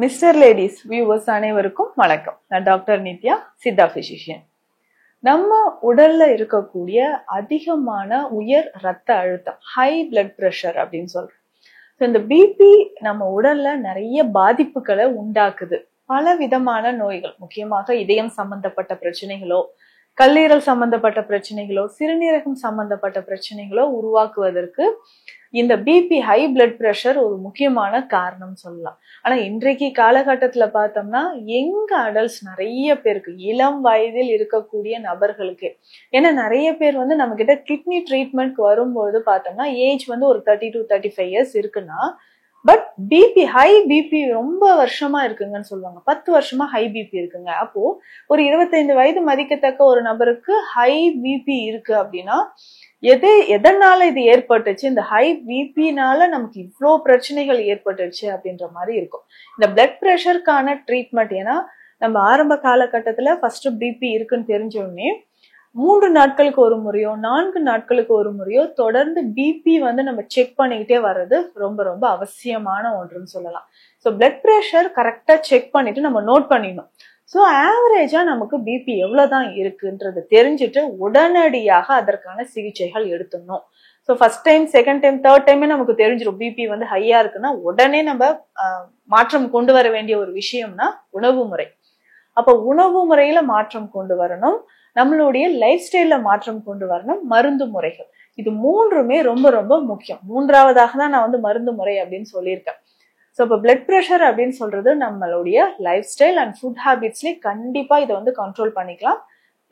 Mister ladies viewers அனைவருக்கும் வணக்கம். நான் டாக்டர் நித்யா, சித்தா பிசிஷியன். நம்ம உடல்ல இருக்கக்கூடிய அதிகமான உயர் ரத்த அழுத்தம், ஹை பிளட் பிரஷர் அப்படின்னு சொல்றோம். இந்த பிபி நம்ம உடல்ல நிறைய பாதிப்புகளை உண்டாக்குது. பல விதமான நோய்கள், முக்கியமாக இதயம் சம்பந்தப்பட்ட பிரச்சனைகளோ, கல்லீரல் சம்பந்தப்பட்ட பிரச்சனைகளோ, சிறுநீரகம் சம்பந்தப்பட்ட பிரச்சனைகளோ உருவாக்குவதற்கு இந்த பிபி ஹை பிளட் பிரஷர் ஒரு முக்கியமான காரணம் சொல்லலாம். ஆனா இன்றைக்கு காலகட்டத்துல பார்த்தோம்னா எங்க அடல்ட்ஸ் நிறைய பேருக்கு, இளம் வயதில் இருக்கக்கூடிய நபர்களுக்கு, ஏன்னா நிறைய பேர் நம்ம கிட்ட கிட்னி ட்ரீட்மெண்ட்க்கு வரும்போது பார்த்தோம்னா ஏஜ் ஒரு 30 to 35 இயர்ஸ் இருக்குன்னா, பட் பிபி ஹை பிபி ரொம்ப வருஷமா இருக்குங்கன்னு சொல்லுவாங்க. 10 வருஷமா ஹை பிபி இருக்குங்க. அப்போ ஒரு 25 வயது மதிக்கத்தக்க ஒரு நபருக்கு ஹை பிபி இருக்கு அப்படின்னா எதனால இது ஏற்பட்டுச்சு, இந்த ஹை பிபினால நமக்கு இவ்வளோ பிரச்சனைகள் ஏற்பட்டுச்சு அப்படின்ற மாதிரி இருக்கும். இந்த பிளட் பிரஷருக்கான ட்ரீட்மெண்ட், ஏன்னா நம்ம ஆரம்ப காலகட்டத்துல ஃபர்ஸ்ட் பிபி இருக்குன்னு தெரிஞ்ச உடனே 3 நாட்களுக்கு ஒரு முறையோ 4 நாட்களுக்கு ஒரு முறையோ தொடர்ந்து பிபி நம்ம செக் பண்ணிக்கிட்டே வர்றது ரொம்ப ரொம்ப அவசியமான ஒன்றுன்னு சொல்லலாம். ஸோ பிளட் பிரஷர் கரெக்டா செக் பண்ணிட்டு நம்ம நோட் பண்ணிடணும். ஸோ ஆவரேஜா நமக்கு பிபி எவ்வளவுதான் இருக்குன்றது தெரிஞ்சுட்டு உடனடியாக அதற்கான சிகிச்சைகள் எடுத்துடணும். So first time, second time, third டைமே நமக்கு தெரிஞ்சிடும் பிபி ஹையா இருக்குன்னா உடனே நம்ம மாற்றம் கொண்டு வர வேண்டிய ஒரு விஷயம்னா உணவு முறை. அப்ப உணவு முறையில மாற்றம் கொண்டு வரணும், நம்மளுடைய லைஃப் ஸ்டைல்ல மாற்றம் கொண்டு வரணும், மருந்து முறைகள், இது மூன்றுமே ரொம்ப ரொம்ப முக்கியம். மூன்றாவதாக தான் நான் மருந்து முறை அப்படின்னு சொல்லியிருக்கேன். ஸோ இப்போ பிளட் ப்ரெஷர் அப்படின்னு சொல்றது நம்மளுடைய லைஃப் ஸ்டைல் அண்ட் ஃபுட் ஹேபிட்ஸ்லேயே கண்டிப்பா இதை கண்ட்ரோல் பண்ணிக்கலாம்.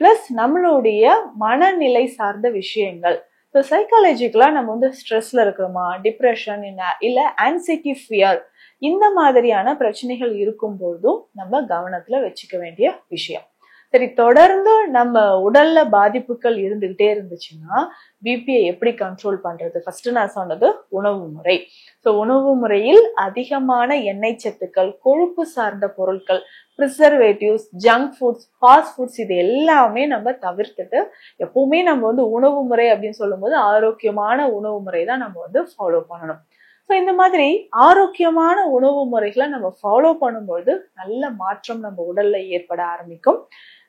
பிளஸ் நம்மளுடைய மனநிலை சார்ந்த விஷயங்கள். ஸோ சைக்காலஜிக்கலா நம்ம ஸ்ட்ரெஸ்ல இருக்கிறோமா, டிப்ரெஷன் இல்ல ஆன்சைட்டி, ஃபியர், இந்த மாதிரியான பிரச்சனைகள் இருக்கும்போதும் நம்ம கவனத்துல வச்சுக்க வேண்டிய விஷயம். சரி, தொடர்ந்து நம்ம உடல்ல பாதிப்புகள் இருந்துகிட்டே இருந்துச்சுன்னா பிபியை எப்படி கண்ட்ரோல் பண்றது? ஃபர்ஸ்ட் நான் சொன்னது உணவு முறை. ஸோ உணவு முறையில் அதிகமான எண்ணெய் சத்துக்கள், கொழுப்பு சார்ந்த பொருட்கள், preservatives, junk foods, fast foods, இது எல்லாமே நம்ம தவிர்த்துட்டு எப்பவுமே நம்ம உணவு முறை அப்படின்னு சொல்லும் போது ஆரோக்கியமான உணவு முறை தான் நம்ம ஃபாலோ பண்ணணும். ஸோ இந்த மாதிரி ஆரோக்கியமான உணவு முறைகளை நம்ம ஃபாலோ பண்ணும்போது நல்ல மாற்றம் நம்ம உடல்ல ஏற்பட ஆரம்பிக்கும்.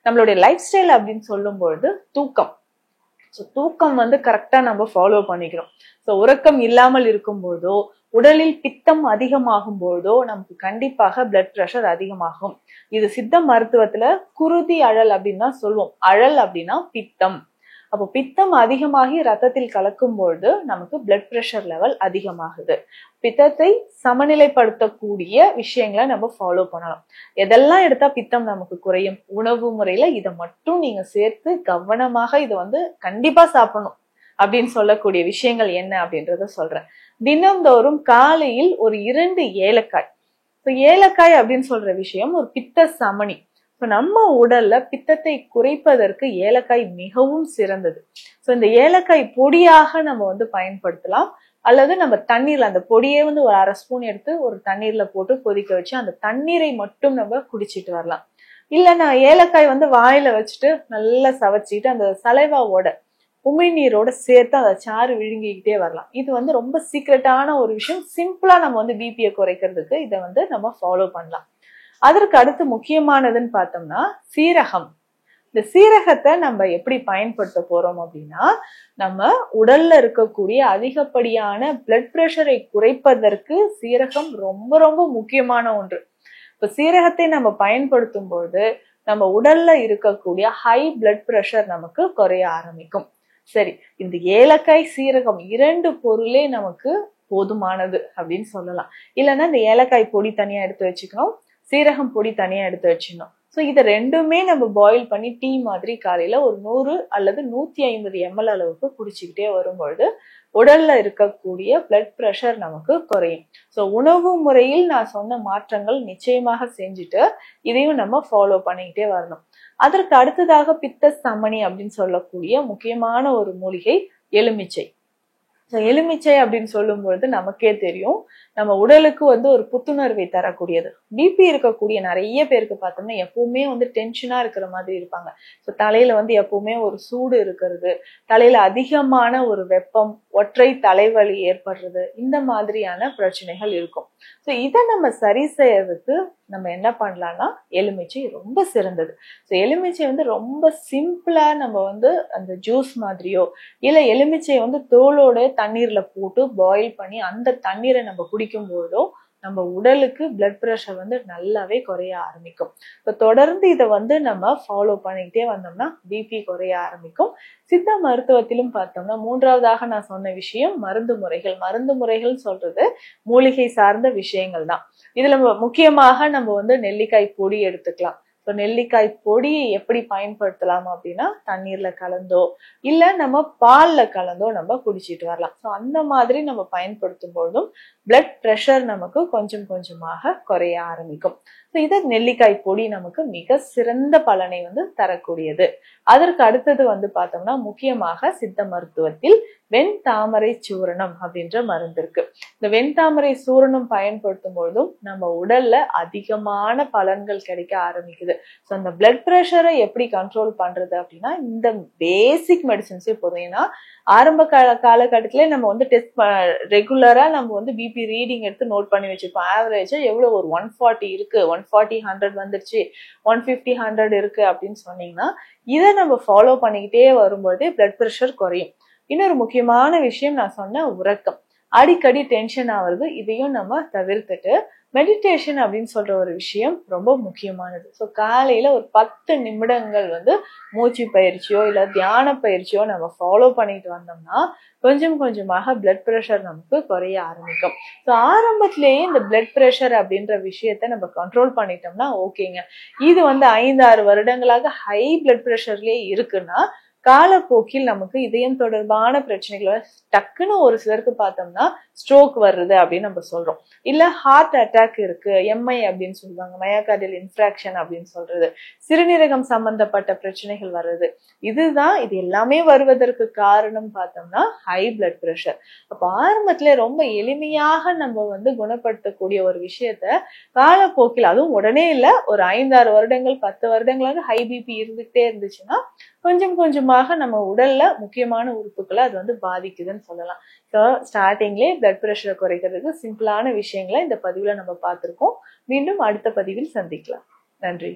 நம்மளுடைய லைஃப் ஸ்டைல் அப்படின்னு சொல்லும்பொழுது தூக்கம். ஸோ தூக்கம் கரெக்டா நம்ம ஃபாலோ பண்ணிக்கிறோம். ஸோ உறக்கம் இல்லாமல் இருக்கும்போதோ, உடலில் பித்தம் அதிகமாகும் போதோ நமக்கு கண்டிப்பாக பிளட் பிரஷர் அதிகமாகும். இது சித்த மருத்துவத்துல குருதி அழல் அப்படின்னு தான் சொல்லுவோம். அழல் அப்படின்னா பித்தம். அப்போ பித்தம் அதிகமாகி ரத்தத்தில் கலக்கும் பொழுது நமக்கு பிளட் பிரஷர் லெவல் அதிகமாகுது. பித்தத்தை சமநிலைப்படுத்தக்கூடிய விஷயங்களை நம்ம ஃபாலோ பண்ணலாம். எதெல்லாம் எடுத்தா பித்தம் நமக்கு குறையும்? உணவு முறையில இதை மட்டும் நீங்க சேர்த்து கவனமாக இதை கண்டிப்பா சாப்பிடணும் அப்படின்னு சொல்லக்கூடிய விஷயங்கள் என்ன அப்படின்றத சொல்றேன். தினம்தோறும் காலையில் ஒரு 2 ஏலக்காய். ஏலக்காய் அப்படின்னு சொல்ற விஷயம் ஒரு பித்த சமனி. நம்ம உடல்ல பித்தத்தை குறைப்பதற்கு ஏலக்காய் மிகவும் சிறந்தது. ஸோ இந்த ஏலக்காய் பொடியாக நம்ம பயன்படுத்தலாம், அல்லது நம்ம தண்ணீர்ல அந்த பொடியே ஒரு அரை ஸ்பூன் எடுத்து ஒரு தண்ணீர்ல போட்டு கொதிக்க வச்சு அந்த தண்ணீரை மட்டும் நம்ம குடிச்சிட்டு வரலாம். இல்ல நான் ஏலக்காய் வாயில வச்சுட்டு நல்லா சவைச்சிட்டு அந்த சலைவாவோட உமிழ்நீரோட சேர்த்து அதை சாறு விழுங்கிக்கிட்டே வரலாம். இது ரொம்ப சீக்ரெட்டான ஒரு விஷயம். சிம்பிளா நம்ம பிபியை குறைக்கிறதுக்கு இதை நம்ம ஃபாலோ பண்ணலாம். அதற்கு அடுத்து முக்கியமானதுன்னு பார்த்தோம்னா சீரகம். இந்த சீரகத்தை நம்ம எப்படி பயன்படுத்த போறோம் அப்படின்னா, நம்ம உடல்ல இருக்கக்கூடிய அதிகப்படியான பிளட் பிரஷரை குறைப்பதற்கு சீரகம் ரொம்ப ரொம்ப முக்கியமான ஒன்று. இப்ப சீரகத்தை நம்ம பயன்படுத்தும் பொழுது நம்ம உடல்ல இருக்கக்கூடிய ஹை பிளட் பிரஷர் நமக்கு குறைய ஆரம்பிக்கும். சரி, இந்த ஏலக்காய் சீரகம் 2 பொருளே நமக்கு போதுமானது அப்படின்னு சொல்லலாம். இல்லைன்னா இந்த ஏலக்காய் பொடி தனியா எடுத்து வச்சுக்கணும், சீரகம் பொடி தனியா எடுத்து வச்சிடணும். ஸோ இதை ரெண்டுமே நம்ம பாயில் பண்ணி டீ மாதிரி காலையில ஒரு 100 அல்லது 150 ml அளவுக்கு குடிச்சுக்கிட்டே வரும்பொழுது உடல்ல இருக்கக்கூடிய பிளட் பிரஷர் நமக்கு குறையும். ஸோ உணவு முறையில் நான் சொன்ன மாற்றங்கள் நிச்சயமாக செஞ்சுட்டு இதையும் நம்ம ஃபாலோ பண்ணிக்கிட்டே வரணும். அதற்கு அடுத்ததாக பித்த சமனி அப்படின்னு சொல்லக்கூடிய முக்கியமான ஒரு மூலிகை எலுமிச்சை. எலுமிச்சை அப்படின்னு சொல்லும்பொழுது நமக்கே தெரியும் நம்ம உடலுக்கு ஒரு புத்துணர்வை தரக்கூடியது. பிபி இருக்கக்கூடிய நிறைய பேருக்கு பார்த்தோம்னா எப்பவுமே டென்ஷனா இருக்கிற மாதிரி இருப்பாங்க. ஸோ தலையில எப்பவுமே ஒரு சூடு இருக்கிறது, தலையில அதிகமான ஒரு வெப்பம், ஒற்றை தலைவலி ஏற்படுறது, இந்த மாதிரியான பிரச்சனைகள் இருக்கும். ஸோ இதை நம்ம சரி செய்யறதுக்கு நம்ம என்ன பண்ணலாம்னா எலுமிச்சை ரொம்ப சிறந்தது. ஸோ எலுமிச்சை ரொம்ப சிம்பிளா நம்ம அந்த ஜூஸ் மாதிரியோ இல்ல எலுமிச்சை தோலோட தண்ணீர்ல போட்டு பாயில் பண்ணி அந்த தண்ணீரை நம்ம குடிக்கும் போதோ நம்ம உடலுக்கு பிளட் பிரஷர் நல்லாவே குறைய ஆரம்பிக்கும். இப்ப தொடர்ந்து இதை நம்ம ஃபாலோ பண்ணிக்கிட்டே வந்தோம்னா பிபி குறைய ஆரம்பிக்கும். சித்த மருத்துவத்திலும் பார்த்தோம்னா மூன்றாவதாக நான் சொன்ன விஷயம் மருந்து முறைகள். மருந்து முறைகள் சொல்றது மூலிகை சார்ந்த விஷயங்கள் தான். இதுல முக்கியமாக நம்ம நெல்லிக்காய் பொடி எடுத்துக்கலாம். இப்போ நெல்லிக்காய் பொடியை எப்படி பயன்படுத்தலாம் அப்படின்னா தண்ணீர்ல கலந்தோ இல்ல நம்ம பால்ல கலந்தோ நம்ம குடிச்சிட்டு வரலாம். ஸோ அந்த மாதிரி நம்ம பயன்படுத்தும் பொழுதும் பிளட் பிரஷர் நமக்கு கொஞ்சம் கொஞ்சமாக குறைய ஆரம்பிக்கும். ஸோ இதை நெல்லிக்காய் பொடி நமக்கு மிக சிறந்த பலனை தரக்கூடியது. அதற்கு அடுத்தது பார்த்தோம்னா முக்கியமாக சித்த மருத்துவத்தில் வெண்தாமரை சூரணம் அப்படின்ற மருந்து இருக்கு. இந்த வெண்தாமரை சூரணம் பயன்படுத்தும் பொழுதும் நம்ம உடல்ல அதிகமான பலன்கள் கிடைக்க ஆரம்பிக்குது. ஸோ அந்த பிளட் பிரஷரை எப்படி கண்ட்ரோல் பண்றது அப்படின்னா இந்த பேசிக் மெடிசின்ஸே போதும். ஏன்னா ஆரம்ப காலகட்டத்திலே நம்ம டெஸ்ட் ரெகுலரா நம்ம பிபி ரீடிங் எடுத்து நோட் பண்ணி வச்சிருப்போம். ஆவரேஜா எவ்வளவு ஒரு 140 இருக்கு, 140 100 வந்துருச்சு, 150 100 இருக்கு அப்படின்னு சொன்னீங்கன்னா இதை நம்ம ஃபாலோ பண்ணிக்கிட்டே வரும்போதே பிளட் பிரஷர் குறையும். இன்னொரு முக்கியமான விஷயம் நான் சொன்ன உறக்கம். அடிக்கடி டென்ஷன் ஆகுறது, இதையும் நம்ம தவிர்த்துட்டு மெடிடேஷன் அப்படின்னு சொல்ற ஒரு விஷயம் ரொம்ப முக்கியமானது. ஸோ காலையில ஒரு 10 நிமிடங்கள் மூச்சு பயிற்சியோ இல்ல தியான பயிற்சியோ நம்ம ஃபாலோ பண்ணிட்டு வந்தோம்னா கொஞ்சம் கொஞ்சமாக பிளட் பிரஷர் நமக்கு குறைய ஆரம்பிக்கும். ஸோ ஆரம்பத்திலேயே இந்த பிளட் பிரஷர் அப்படின்ற விஷயத்த நம்ம கண்ட்ரோல் பண்ணிட்டோம்னா ஓகேங்க. இது 5-6 வருடங்களாக ஹை பிளட் பிரஷர்லயே இருக்குன்னா காலப்போக்கில் நமக்கு இதயம் தொடர்பான பிரச்சனைகள் டக்குன்னு ஒரு சிலருக்கு பார்த்தோம்னா ஸ்ட்ரோக் வருது அப்படின்னு நம்ம சொல்றோம். இல்ல ஹார்ட் அட்டாக் இருக்கு, எம்ஐ அப்படின்னு சொல்லுவாங்க, மயோகார்டியல் இன்ஃப்ராக்ஷன் அப்படின்னு சொல்றது, சிறுநீரகம் சம்பந்தப்பட்ட பிரச்சனைகள் வருது. இது எல்லாமே வருவதற்கு காரணம் பார்த்தோம்னா ஹை பிளட் பிரஷர். அப்ப ஆரம்பத்துல ரொம்ப எளிமையாக நம்ம குணப்படுத்தக்கூடிய ஒரு விஷயத்த காலப்போக்கில், அதுவும் உடனே இல்ல, ஒரு 5-6 வருடங்கள் 10 வருடங்களாக ஹை பிபி இருந்துகிட்டே இருந்துச்சுன்னா கொஞ்சம் கொஞ்சமாக நம்ம உடல்ல முக்கியமான உறுப்புகளை அது பாதிக்குதுன்னு சொல்லலாம். ஸோ ஸ்டார்டிங்லேயே பிளட் பிரஷரை குறைக்கிறதுக்கு சிம்பிளான விஷயங்களை இந்த பதிவுல நம்ம பார்த்திருக்கோம். மீண்டும் அடுத்த பதிவில் சந்திக்கலாம். நன்றி.